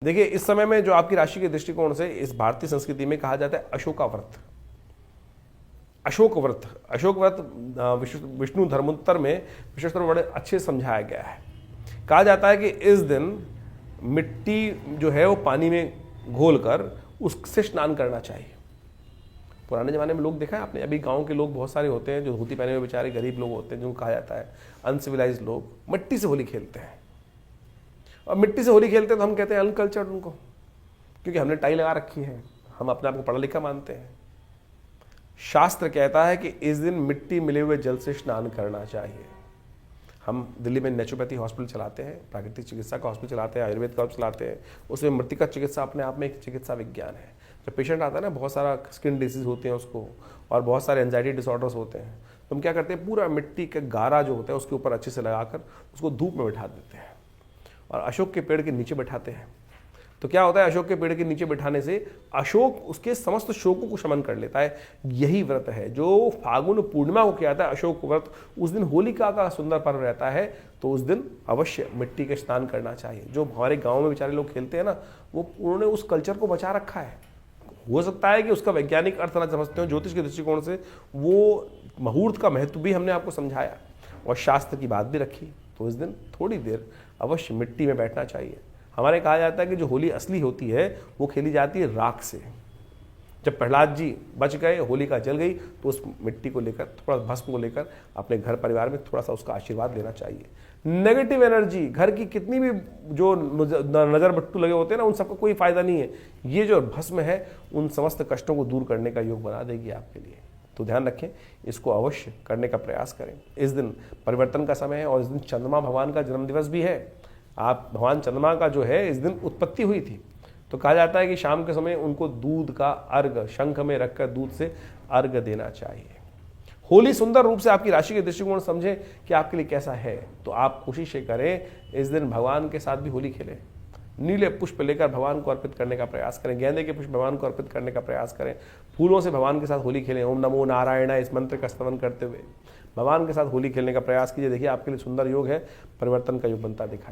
देखिए, इस समय में जो आपकी राशि के दृष्टिकोण से इस भारतीय संस्कृति में कहा जाता है अशोका व्रत। अशोक व्रत, अशोक व्रत विष्णु धर्मोत्तर में विशेषकर बड़े अच्छे से समझाया गया है। कहा जाता है कि इस दिन मिट्टी जो है वो पानी में घोलकर उससे स्नान करना चाहिए। पुराने ज़माने में लोग देखा है आपने, अभी गांव के लोग बहुत सारे होते हैं जो धोती पहने हुए बेचारे गरीब लोग होते हैं, जिनको कहा जाता है अनसिविलाइज लोग, मिट्टी से होली खेलते हैं। और मिट्टी से होली खेलते हैं तो हम कहते हैं अनकल्चर्ड उनको, क्योंकि हमने टाई लगा रखी है, हम अपने आप को पढ़ा लिखा मानते हैं। शास्त्र कहता है कि इस दिन मिट्टी मिले हुए जल से स्नान करना चाहिए। हम दिल्ली में नेचुरोपैथी हॉस्पिटल चलाते हैं, प्राकृतिक चिकित्सा का हॉस्पिटल चलाते हैं, आयुर्वेद का चलाते हैं। उसमें मृतिका चिकित्सा अपने आप में एक चिकित्सा विज्ञान है। जब पेशेंट आता है ना, बहुत सारा स्किन डिजीज होते हैं उसको, और बहुत सारे एंजाइटी डिसऑर्डर्स होते हैं, तो हम क्या करते हैं, पूरा मिट्टी का गारा जो होता है उसके ऊपर अच्छे से लगाकर उसको धूप में बैठा देते हैं और अशोक के पेड़ के नीचे बैठाते हैं। तो क्या होता है, अशोक के पेड़ के नीचे बैठाने से अशोक उसके समस्त शोकों को शमन कर लेता है। यही व्रत है जो फागुन पूर्णिमा को किया जाता है, अशोक व्रत। उस दिन होलिका का सुंदर पर्व रहता है, तो उस दिन अवश्य मिट्टी का स्नान करना चाहिए। जो हमारे गाँव में बेचारे लोग खेलते हैं ना, वो उन्होंने उस कल्चर को बचा रखा है। हो सकता है कि उसका वैज्ञानिक अर्थ ना समझते हो, ज्योतिष के दृष्टिकोण से वो मुहूर्त का महत्व भी हमने आपको समझाया और शास्त्र की बात भी रखी। तो इस दिन थोड़ी देर अवश्य मिट्टी में बैठना चाहिए। हमारे कहा जाता है कि जो होली असली होती है वो खेली जाती है राख से। जब प्रहलाद जी बच गए, होलिका जल गई, तो उस मिट्टी को लेकर, थोड़ा भस्म को लेकर अपने घर परिवार में थोड़ा सा उसका आशीर्वाद लेना चाहिए। नेगेटिव एनर्जी, घर की कितनी भी जो नज़र बट्टू लगे होते हैं ना, उन सबका कोई फायदा नहीं है। ये जो भस्म है उन समस्त कष्टों को दूर करने का योग बना देगी आपके लिए। तो ध्यान रखें, इसको अवश्य करने का प्रयास करें। इस दिन परिवर्तन का समय है और इस दिन चंद्रमा भगवान का जन्मदिवस भी है। आप भगवान चंद्रमा का जो है इस दिन उत्पत्ति हुई थी, तो कहा जाता है कि शाम के समय उनको दूध का अर्घ शंख में रखकर दूध से अर्घ देना चाहिए। होली सुंदर रूप से आपकी राशि के दृष्टिकोण समझें कि आपके लिए कैसा है, तो आप कोशिश करें इस दिन भगवान के साथ भी होली खेलें। नीले पुष्प लेकर भगवान को अर्पित करने का प्रयास करें, गेंदे के पुष्प भगवान को अर्पित करने का प्रयास करें, फूलों से भगवान के साथ होली खेलें। ओम नमो नारायण इस मंत्र का स्तवन करते हुए भगवान के साथ होली खेलने का प्रयास कीजिए। देखिए, आपके लिए सुंदर योग है, परिवर्तन का योग बनता दिखाई।